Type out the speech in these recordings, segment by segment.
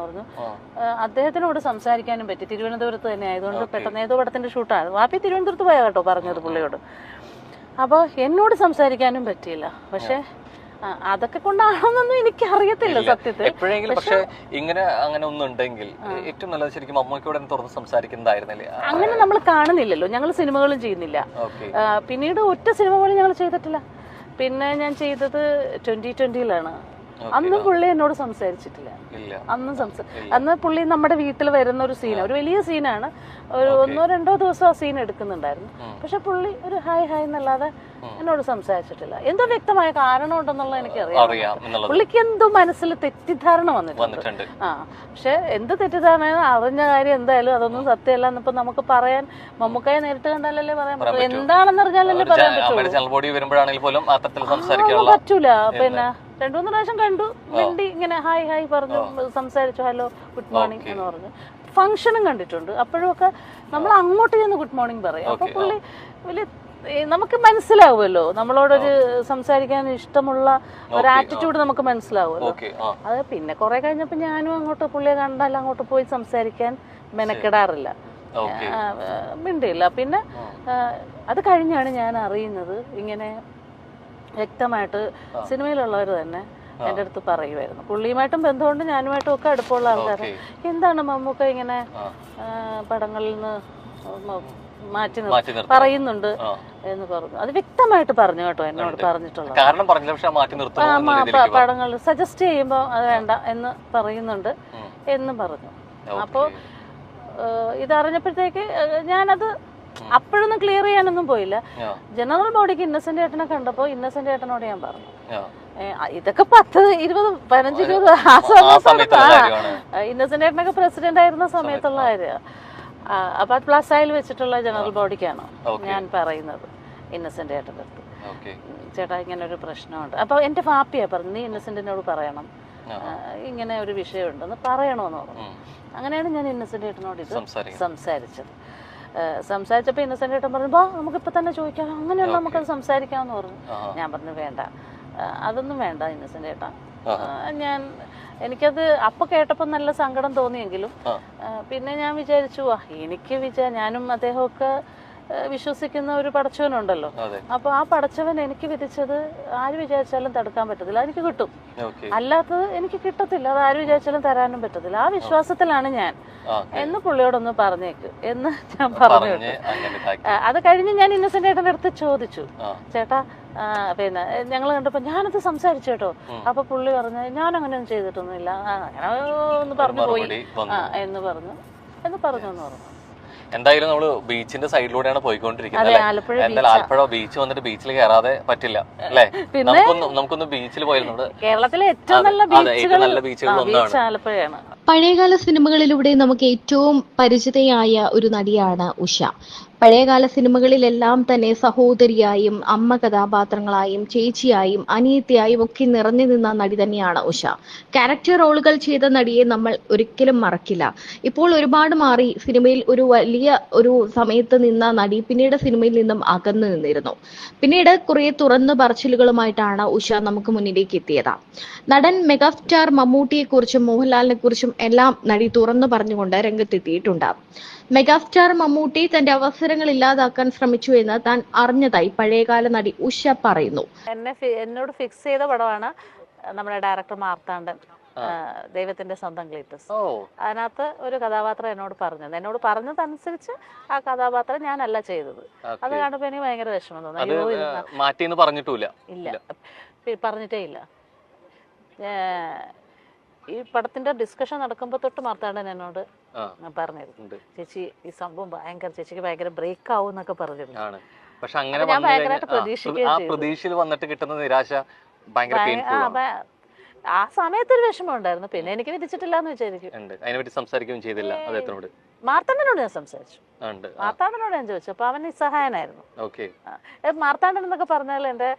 പറഞ്ഞു. അദ്ദേഹത്തിനോട് സംസാരിക്കാനും പറ്റി. തിരുവനന്തപുരത്ത് തന്നെ ആയതുകൊണ്ട് പെട്ടെന്ന് ഏതോ പടത്തിന്റെ ഷൂട്ടാണ്. വാപ്പി തിരുവനന്തപുരത്ത് പോയാ കേട്ടോ പറഞ്ഞത് പുള്ളിയോട്. അപ്പോൾ എന്നോട് സംസാരിക്കാനും പറ്റിയില്ല. പക്ഷെ അതൊക്കെ കൊണ്ടാണെന്നൊന്നും എനിക്ക് അറിയത്തില്ല സത്യത്തിൽ. എപ്പോഴെങ്കിലും പക്ഷെ ഇങ്ങനെ അങ്ങനെ ഒന്നും ഉണ്ടെങ്കിൽ ഏറ്റവും നല്ലത് ശരിക്കും അമ്മയ്ക്കൂടെ തുറന്ന് സംസാരിക്കുന്നതായിരുന്നല്ലേ. അങ്ങനെ നമ്മൾ കാണുന്നില്ലല്ലോ, ഞങ്ങൾ സിനിമകളും ചെയ്യുന്നില്ല. പിന്നീട് ഒറ്റ സിനിമ പോലും ഞങ്ങൾ ചെയ്തിട്ടില്ല. പിന്നെ ഞാൻ ചെയ്തത് 2020-ലാണ്. അന്നും പുള്ളി എന്നോട് സംസാരിച്ചിട്ടില്ല. അന്ന് പുള്ളി നമ്മുടെ വീട്ടിൽ വരുന്ന ഒരു സീനാണ്, ഒരു വലിയ സീനാണ്. ഒരു 1-2 ദിവസം ആ സീൻ എടുക്കുന്നുണ്ടായിരുന്നു. പക്ഷെ പുള്ളി ഒരു ഹായ് ഹായ് എന്നല്ലാതെ എന്നോട് സംസാരിച്ചിട്ടില്ല. എന്തോ വ്യക്തമായ കാരണം ഉണ്ടെന്നുള്ളത് എനിക്കറിയാം. പുള്ളിക്ക് എന്തോ മനസ്സിൽ തെറ്റിദ്ധാരണ വന്നിട്ടുണ്ട്. പക്ഷെ എന്ത് തെറ്റിദ്ധാരണ, അറിഞ്ഞ കാര്യം എന്തായാലും അതൊന്നും സത്യമല്ല എന്നിപ്പോ നമുക്ക് പറയാൻ, മമ്മൂക്കായെ നേരിട്ട് കണ്ടാലല്ലേ പറയാൻ പറ്റും. എന്താണെന്ന് അറിഞ്ഞാലല്ലേ പറയാൻ പറ്റൂല. പിന്നെ 2-3 പ്രാവശ്യം കണ്ടു, വേണ്ടി ഇങ്ങനെ ഹായ് ഹായ് പറഞ്ഞു, സംസാരിച്ചു, ഹലോ ഗുഡ് മോർണിംഗ് എന്ന് പറഞ്ഞു. ഫംഗ്ഷനും കണ്ടിട്ടുണ്ട്. അപ്പോഴും ഒക്കെ നമ്മൾ അങ്ങോട്ട് ചെന്ന് ഗുഡ് മോർണിംഗ് പറയും. അപ്പൊ പുള്ളി വലിയ നമുക്ക് മനസ്സിലാവുമല്ലോ, നമ്മളോടൊരു സംസാരിക്കാൻ ഇഷ്ടമുള്ള ഒരു ആറ്റിറ്റ്യൂഡ് നമുക്ക് മനസ്സിലാവുമല്ലോ. അത് പിന്നെ കുറെ കഴിഞ്ഞപ്പോ ഞാനും അങ്ങോട്ട് പുള്ളിയെ കണ്ടാൽ അങ്ങോട്ട് പോയി സംസാരിക്കാൻ മെനക്കെടാറില്ല, മിണ്ടിയില്ല. പിന്നെ അത് കഴിഞ്ഞാണ് ഞാൻ അറിയുന്നത്, ഇങ്ങനെ വ്യക്തമായിട്ട് സിനിമയിലുള്ളവർ തന്നെ എൻ്റെ അടുത്ത് പറയുമായിരുന്നു. പുള്ളിയുമായിട്ടും ബന്ധമുണ്ട്, ഞാനുമായിട്ടും ഒക്കെ അടുപ്പമുള്ള ആൾക്കാർ. എന്താണ് മമ്മൂക്ക ഇങ്ങനെ പടങ്ങളിൽ നിന്ന് മാറ്റി പറയുന്നുണ്ട് എന്ന് പറഞ്ഞു. അത് വ്യക്തമായിട്ട് പറഞ്ഞു കേട്ടോ, എന്നോട് പറഞ്ഞിട്ടുള്ളത്. പടങ്ങൾ സജസ്റ്റ് ചെയ്യുമ്പോ അത് വേണ്ട എന്ന് പറയുന്നുണ്ട് എന്ന് പറഞ്ഞു. അപ്പോ ഇതറിഞ്ഞപ്പോഴത്തേക്ക് ഞാനത് അപ്പോഴൊന്നും ക്ലിയർ ചെയ്യാനൊന്നും പോയില്ല. ജനറൽ ബോഡിക്ക് ഇന്നസെന്റ് ഏട്ടനെ കണ്ടപ്പോ ഇന്നസെന്റ് ഏട്ടനോട് ഞാൻ പറഞ്ഞു, ഇതൊക്കെ 10-15-20 ആ സമയത്താണ്. ഇന്നസെന്റ് ഏട്ടനൊക്കെ പ്രസിഡന്റ് ആയിരുന്ന സമയത്തുള്ള കാര്യമാണ്. അപ്പൊ അത് പ്ലസായിൽ വെച്ചിട്ടുള്ള ജനറൽ ബോഡിക്കാണ് ഞാൻ പറയുന്നത് ഇന്നസെന്റ് ഏട്ടൻ്റെ അടുത്ത്. ചേട്ടാ ഇങ്ങനെ ഒരു പ്രശ്നമുണ്ട്. അപ്പൊ എന്റെ വാപ്പിയാ പറഞ്ഞു, നീ ഇന്നസെന്റിനോട് പറയണം, ഇങ്ങനെ ഒരു വിഷയമുണ്ടെന്ന് പറയണമെന്ന് പറഞ്ഞു. അങ്ങനെയാണ് ഞാൻ ഇന്നസെന്റ് ഏട്ടനോട് ഇത് സംസാരിച്ചപ്പോ ഇന്നസെന്റ് ഏട്ടൻ പറഞ്ഞു, വാ നമുക്കിപ്പോ തന്നെ ചോദിക്കാം, അങ്ങനെയുള്ള നമുക്കത് സംസാരിക്കാമെന്ന് പറഞ്ഞു. ഞാൻ പറഞ്ഞു വേണ്ട, അതൊന്നും വേണ്ട ഇന്നസെന്റ് ഏട്ടാ. എനിക്കത് അപ്പൊ കേട്ടപ്പോ നല്ല സങ്കടം തോന്നിയെങ്കിലും പിന്നെ ഞാൻ വിചാരിച്ചു, ഞാനും അദ്ദേഹമൊക്കെ വിശ്വസിക്കുന്ന ഒരു പടച്ചവനുണ്ടല്ലോ. അപ്പൊ ആ പടച്ചവൻ എനിക്ക് വിധിച്ചത് ആര് വിചാരിച്ചാലും തടുക്കാൻ പറ്റത്തില്ല, എനിക്ക് കിട്ടും. അല്ലാത്തത് എനിക്ക് കിട്ടത്തില്ല, അത് ആര് വിചാരിച്ചാലും തരാനും പറ്റത്തില്ല. ആ വിശ്വാസത്തിലാണ് ഞാൻ എന്ന് പുള്ളിയോടൊന്ന് പറഞ്ഞേക്ക് എന്ന് ഞാൻ പറഞ്ഞു. അത് കഴിഞ്ഞ് ഞാൻ ഇന്നസെന്റ് ഏട്ടൻ്റെ അടുത്ത് ചോദിച്ചു, ചേട്ടാ പിന്നെ ഞങ്ങൾ കണ്ടപ്പോ ഞാനത് സംസാരിച്ചു കേട്ടോ. അപ്പൊ പുള്ളി പറഞ്ഞു, ഞാൻ അങ്ങനെയൊന്നും ചെയ്തിട്ടൊന്നുമില്ല, അങ്ങനെ ഒന്ന് പറഞ്ഞു പോയി എന്ന് പറഞ്ഞു. എന്തായാലും നമ്മള് ബീച്ചിന്റെ സൈഡിലൂടെയാണ് പോയിക്കൊണ്ടിരിക്കുന്നത്. എന്തായാലും ആലപ്പുഴ ബീച്ച് വന്നിട്ട് ബീച്ചിൽ കയറാതെ പറ്റില്ല അല്ലേ? നമുക്കൊന്ന് ബീച്ചിൽ പോയിരുന്നു. കേരളത്തിലെ ഏറ്റവും നല്ല ബീച്ചുകൾ ഒന്നാണ് ആലപ്പുഴയാണ്. പഴയകാല സിനിമകളിലൂടെ നമുക്ക് ഏറ്റവും പരിചിതയായ ഒരു നടിയാണ് ഉഷ. പഴയകാല സിനിമകളിലെല്ലാം തന്നെ സഹോദരിയായും അമ്മ കഥാപാത്രങ്ങളായും ചേച്ചിയായും അനിയത്തിയായും ഒക്കെ നിറഞ്ഞു നിന്ന നടി തന്നെയാണ് ഉഷ. ക്യാരക്ടർ റോളുകൾ ചെയ്ത നടിയെ നമ്മൾ ഒരിക്കലും മറക്കില്ല. ഇപ്പോൾ ഒരുപാട് മാറി. സിനിമയിൽ ഒരു വലിയ ഒരു സമയത്ത് നിന്ന നടി പിന്നീട് സിനിമയിൽ നിന്നും അകന്നു നിന്നിരുന്നു. പിന്നീട് കുറെ തുറന്നു പറച്ചിലുകളുമായിട്ടാണ് ഉഷ നമുക്ക് മുന്നിലേക്ക് എത്തിയത്. നടൻ മെഗാസ്റ്റാർ മമ്മൂട്ടിയെക്കുറിച്ചും മോഹൻലാലിനെ കുറിച്ചും എല്ലാം നടി തുറന്നു പറഞ്ഞുകൊണ്ട് രംഗത്തെത്തിയിട്ടുണ്ട്. മെഗാസ്റ്റാർ മമ്മൂട്ടി തന്റെ അവസരങ്ങൾ ഇല്ലാതാക്കാൻ ശ്രമിച്ചു എന്ന് താൻ അറിഞ്ഞതായി പഴയകാല നടി ഉഷ പറയുന്നു. എന്നോട് ഫിക്സ് ചെയ്ത പടമാണ് നമ്മുടെ ഡയറക്ടർ മാർത്താണ്ഡൻ, ദൈവത്തിന്റെ സ്വന്തം ക്ലീറ്റസ്. അതിനകത്ത് ഒരു കഥാപാത്രം എന്നോട് പറഞ്ഞതനുസരിച്ച് ആ കഥാപാത്രം ഞാനല്ല ചെയ്തത്. അത് കാണുമ്പോ എനിക്ക് ഭയങ്കര വിഷമം തോന്നി. ഇല്ല, പറഞ്ഞിട്ടേ ഇല്ല. ഈ പടത്തിന്റെ ഡിസ്കഷൻ നടക്കുമ്പോ തൊട്ട് മാർത്താണ്ഡൻ എന്നോട് പറഞ്ഞിരുന്നു, ചേച്ചി ഈ സംഭവം ചേച്ചിക്ക് ഭയങ്കര ബ്രേക്ക് ആവും എന്നൊക്കെ പറഞ്ഞിരുന്നു. ഞാൻ ഭയങ്കരമായിട്ട് ആ സമയത്തൊരു വിഷമം ഉണ്ടായിരുന്നു. പിന്നെ എനിക്ക് വിധിച്ചിട്ടില്ല എന്ന് വിചാരിക്കും. മാർത്താണ്ഡനോട് ഞാൻ സംസാരിച്ചു, മാർത്താണ്ഡനോട് ഞാൻ ചോദിച്ചു. അപ്പൊ അവൻ നിസ്സഹായനായിരുന്നു. മാർത്താണ്ഡൻ എന്നൊക്കെ പറഞ്ഞാൽ എന്റെ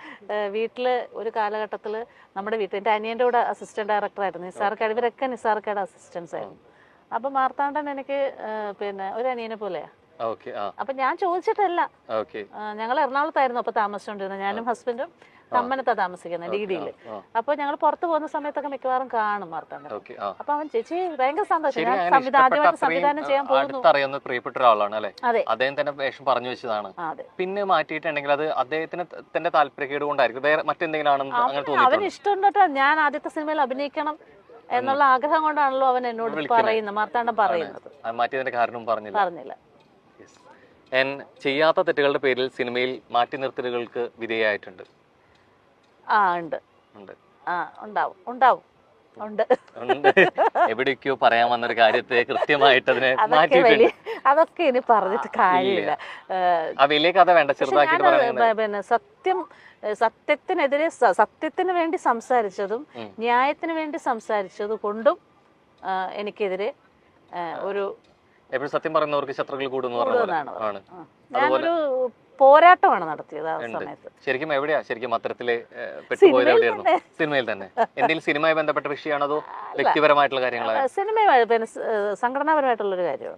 വീട്ടില് ഒരു കാലഘട്ടത്തില് നമ്മുടെ വീട്ടിൽ എന്റെ അനിയന്റെ കൂടെ അസിസ്റ്റന്റ് ഡയറക്ടറായിരുന്നു നിസാർക്കാട്. ഇവരൊക്കെ നിസാർക്കാട് അസിസ്റ്റൻസ് ആയിരുന്നു. അപ്പൊ മാർത്താണ്ഡൻ എനിക്ക് പിന്നെ ഒരു അനിയനെ പോലെയാ. അപ്പൊ ഞാൻ ചോദിച്ചിട്ടല്ല, ഞങ്ങൾ എറണാകുളത്തായിരുന്നു അപ്പൊ താമസിച്ചോണ്ടിരുന്നത്, ഞാനും ഹസ്ബൻഡും. കമ്മനത്താ താമസിക്കുന്നത് ഡിഡിയിൽ. അപ്പൊ ഞങ്ങൾ പുറത്ത് പോകുന്ന സമയത്തൊക്കെ മിക്കവാറും കാണും മാർത്താണ്ഡൻ. അപ്പൊ അവൻ ചേച്ചി ഭയങ്കര സന്തോഷം, ഞാൻ ആദ്യമായിട്ട് സംവിധാനം ചെയ്യാൻ പോകുന്നു. അറിയുന്ന പ്രിയപ്പെട്ട ഒരാളാണ് അല്ലെ, അദ്ദേഹം തന്നെ വേഷം പറഞ്ഞു വെച്ചതാണ്. പിന്നെ മാറ്റിയിട്ടുണ്ടെങ്കിൽ അത് അദ്ദേഹത്തിന് തന്നെ താല്പര്യക്കേട് കൊണ്ടായിരിക്കും, വേറെ മറ്റെന്തെങ്കിലും ആണെന്ന് അങ്ങനെ തോന്നി? അവന് ഇഷ്ടമുണ്ടോ, ഞാൻ ആദ്യത്തെ സിനിമയിൽ അഭിനയിക്കണം എന്നുള്ള ആഗ്രഹം കൊണ്ടാണല്ലോ അവൻ എന്നോട് പറയുന്നത്, മാർത്താണ്ഡൻ പറയുന്നത്. മാറ്റിയതിന്റെ കാരണം പറഞ്ഞില്ല. ചെയ്യാത്ത തെറ്റുകളുടെ പേരിൽ സിനിമയിൽ മാറ്റി നിർത്തലുകൾക്ക് വിധേയമായിട്ടുണ്ട്. ഉണ്ട്. എവിടേക്കോ പറയാൻ വന്നൊരു കാര്യത്തെ കൃത്യമായിട്ട് അതിനെ മാറ്റിയിട്ടുണ്ട്. അതൊക്കെ ഇനി പറഞ്ഞിട്ട് കാര്യമില്ല. ആ വലിയ കഥ വേണ്ട, ചെറുതാക്കിയിട്ട് പിന്നെ സത്യത്തിനെതിരെ സത്യത്തിന് വേണ്ടി സംസാരിച്ചതും ന്യായത്തിന് വേണ്ടി സംസാരിച്ചത് കൊണ്ടും എനിക്കെതിരെ ഒരു എപ്പോഴും സത്യം പറയുന്നവർക്ക് ശത്രുക്കൾ കൂടുന്നതാണ്. ഞാനൊരു പോരാട്ടമാണ് നടത്തിയത് ആ സമയത്ത്. ശരിക്കും എവിടെയാ ശരിക്കും അത്തരത്തില് പെട്ടുപോയത്? എവിടെയായിരുന്നു? സിനിമയിൽ തന്നെ. എന്തെങ്കിലും സിനിമയുമായി ബന്ധപ്പെട്ട വിഷയമാണോ അതോ വ്യക്തിപരമായിട്ടുള്ള കാര്യങ്ങളാണ്? സിനിമയുമായി പിന്നെ സംഘടനാപരമായിട്ടുള്ളൊരു കാര്യമാണ്.